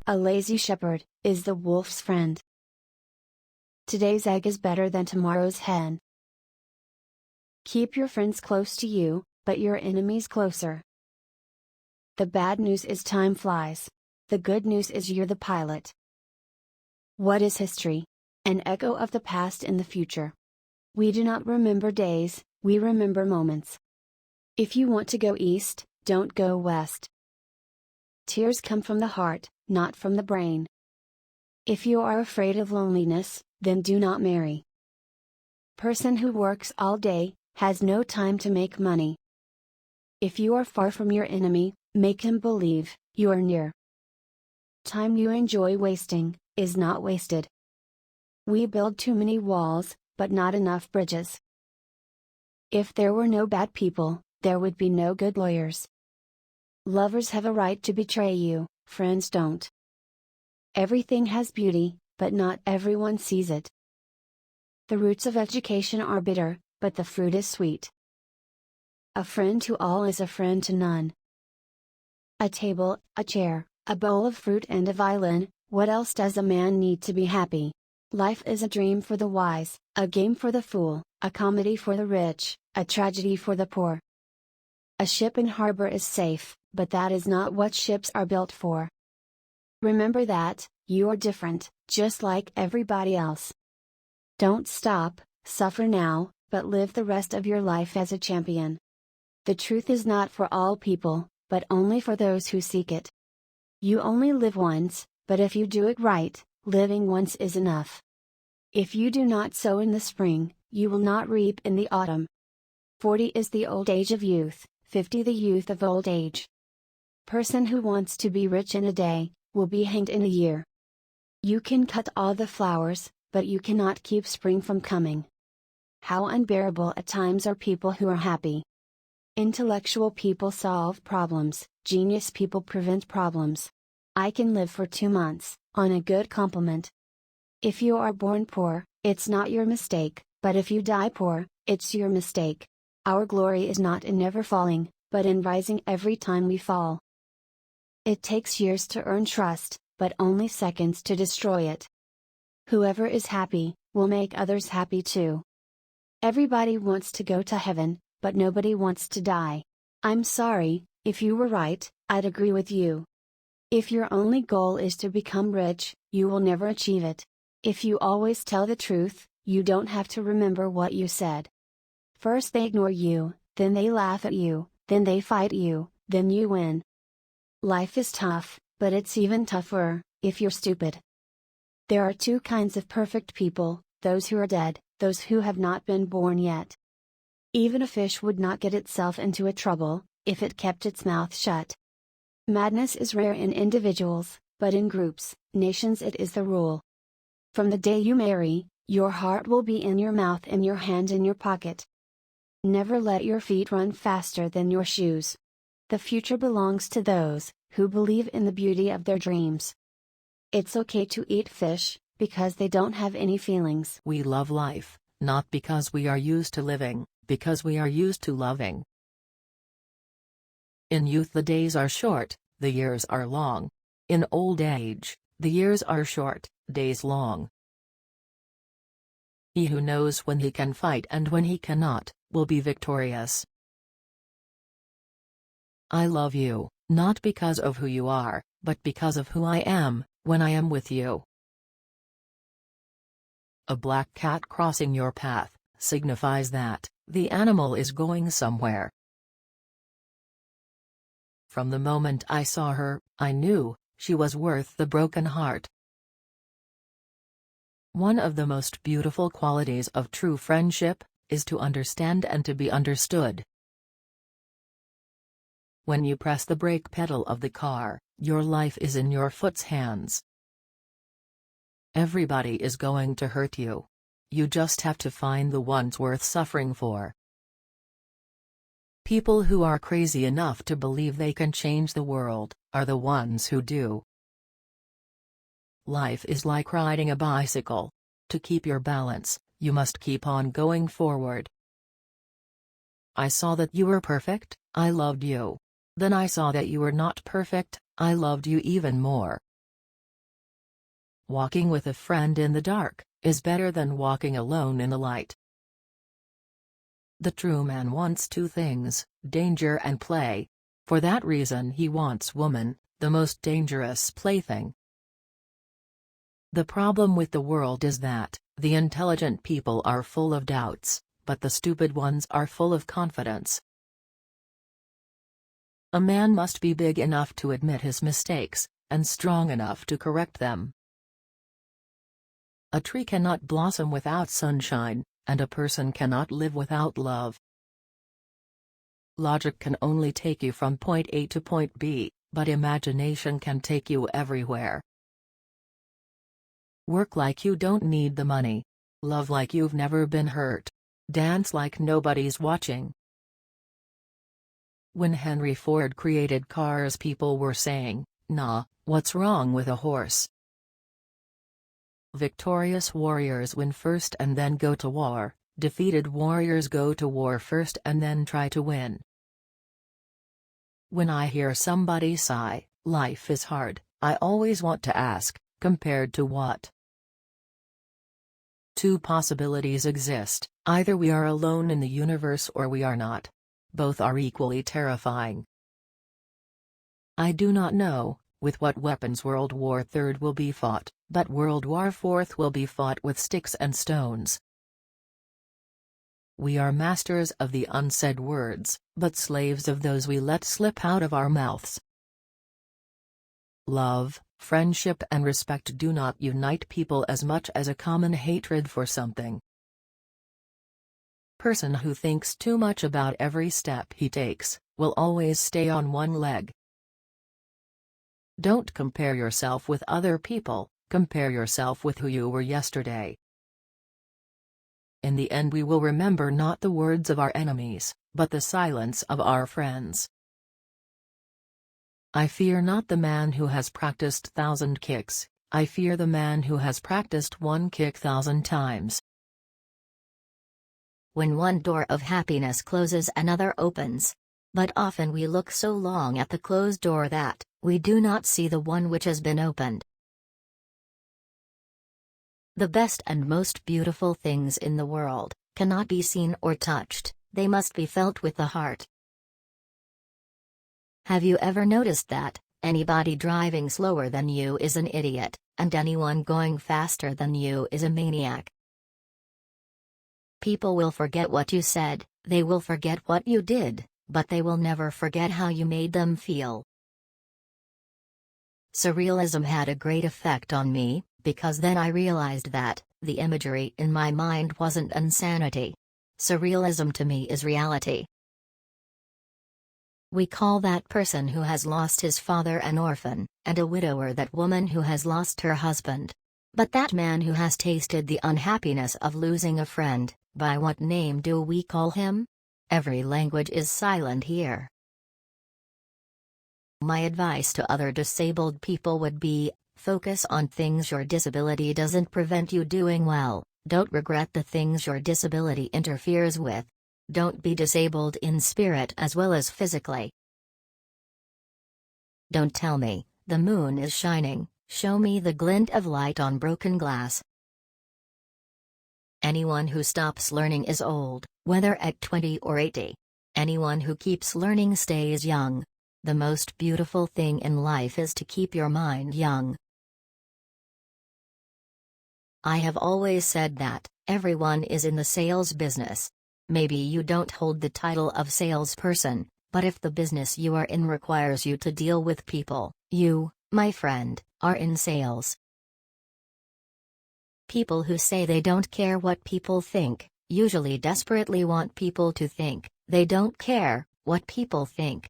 A lazy shepherd is the wolf's friend. Today's egg is better than tomorrow's hen. Keep your friends close to you, but your enemies closer. The bad news is time flies. The good news is you're the pilot. What is history? An echo of the past in the future. We do not remember days, we remember moments. If you want to go east, don't go west. Tears come from the heart, not from the brain. If you are afraid of loneliness, then do not marry. Person who works all day, has no time to make money. If you are far from your enemy, make him believe you are near. Time you enjoy wasting, is not wasted. We build too many walls, but not enough bridges. If there were no bad people, there would be no good lawyers. Lovers have a right to betray you, friends don't. Everything has beauty, but not everyone sees it. The roots of education are bitter, but the fruit is sweet. A friend to all is a friend to none. A table, a chair, a bowl of fruit and a violin, what else does a man need to be happy? Life is a dream for the wise, a game for the fool, a comedy for the rich, a tragedy for the poor. A ship in harbor is safe, but that is not what ships are built for. Remember that, you are different, just like everybody else. Don't stop, suffer now, but live the rest of your life as a champion. The truth is not for all people, but only for those who seek it. You only live once, but if you do it right, living once is enough. If you do not sow in the spring, you will not reap in the autumn. 40 is the old age of youth, 50 the youth of old age. Person who wants to be rich in a day, will be hanged in a year. You can cut all the flowers, but you cannot keep spring from coming. How unbearable at times are people who are happy. Intellectual people solve problems, genius people prevent problems. I can live for 2 months, on a good compliment. If you are born poor, it's not your mistake, but if you die poor, it's your mistake. Our glory is not in never falling, but in rising every time we fall. It takes years to earn trust, but only seconds to destroy it. Whoever is happy, will make others happy too. Everybody wants to go to heaven, but nobody wants to die. I'm sorry, if you were right, I'd agree with you. If your only goal is to become rich, you will never achieve it. If you always tell the truth, you don't have to remember what you said. First they ignore you, then they laugh at you, then they fight you, then you win. Life is tough, but it's even tougher, if you're stupid. There are 2 kinds of perfect people, those who are dead, those who have not been born yet. Even a fish would not get itself into a trouble, if it kept its mouth shut. Madness is rare in individuals, but in groups, nations it is the rule. From the day you marry, your heart will be in your mouth and your hand in your pocket. Never let your feet run faster than your shoes. The future belongs to those who believe in the beauty of their dreams. It's okay to eat fish, because they don't have any feelings. We love life, not because we are used to living, because we are used to loving. In youth the days are short, the years are long. In old age, the years are short, days long. He who knows when he can fight and when he cannot, will be victorious. I love you, not because of who you are, but because of who I am, when I am with you. A black cat crossing your path, signifies that, the animal is going somewhere. From the moment I saw her, I knew, she was worth the broken heart. One of the most beautiful qualities of true friendship, is to understand and to be understood. When you press the brake pedal of the car, your life is in your foot's hands. Everybody is going to hurt you. You just have to find the ones worth suffering for. People who are crazy enough to believe they can change the world, are the ones who do. Life is like riding a bicycle. To keep your balance, you must keep on going forward. I saw that you were perfect, I loved you. Then I saw that you were not perfect, I loved you even more. walking with a friend in the dark is better than walking alone in the light. The true man wants two things, danger and play. For that reason he wants woman, the most dangerous plaything. The problem with the world is that, the intelligent people are full of doubts, but the stupid ones are full of confidence. A man must be big enough to admit his mistakes, and strong enough to correct them. A tree cannot blossom without sunshine, and a person cannot live without love. Logic can only take you from point A to point B, but imagination can take you everywhere. Work like you don't need the money. Love like you've never been hurt. Dance like nobody's watching. When Henry Ford created cars, people were saying, "Nah, what's wrong with a horse?" Victorious warriors win first and then go to war. Defeated warriors go to war first and then try to win. When I hear somebody sigh, "Life is hard," I always want to ask, compared to what? Two possibilities exist, either we are alone in the universe or we are not. Both are equally terrifying. I do not know with what weapons World War III will be fought, but World War IV will be fought with sticks and stones. We are masters of the unsaid words, but slaves of those we let slip out of our mouths. Love, friendship and respect do not unite people as much as a common hatred for something. Person who thinks too much about every step he takes, will always stay on one leg. Don't compare yourself with other people, compare yourself with who you were yesterday. In the end we will remember not the words of our enemies, but the silence of our friends. I fear not the man who has practiced 1,000 kicks, I fear the man who has practiced one kick 1,000 times. When one door of happiness closes, another opens. But often we look so long at the closed door that we do not see the one which has been opened. The best and most beautiful things in the world cannot be seen or touched, they must be felt with the heart. Have you ever noticed that anybody driving slower than you is an idiot, and anyone going faster than you is a maniac? People will forget what you said, they will forget what you did, but they will never forget how you made them feel. Surrealism had a great effect on me, because then I realized that the imagery in my mind wasn't insanity. Surrealism to me is reality. We call that person who has lost his father an orphan, and a widower that woman who has lost her husband. But that man who has tasted the unhappiness of losing a friend, by what name do we call him? Every language is silent here. My advice to other disabled people would be, focus on things your disability doesn't prevent you doing well, don't regret the things your disability interferes with. Don't be disabled in spirit as well as physically. Don't tell me, the moon is shining, show me the glint of light on broken glass. Anyone who stops learning is old, whether at 20 or 80. Anyone who keeps learning stays young. The most beautiful thing in life is to keep your mind young. I have always said that everyone is in the sales business. Maybe you don't hold the title of salesperson, but if the business you are in requires you to deal with people, you, my friend, are in sales. People who say they don't care what people think, usually desperately want people to think they don't care what people think.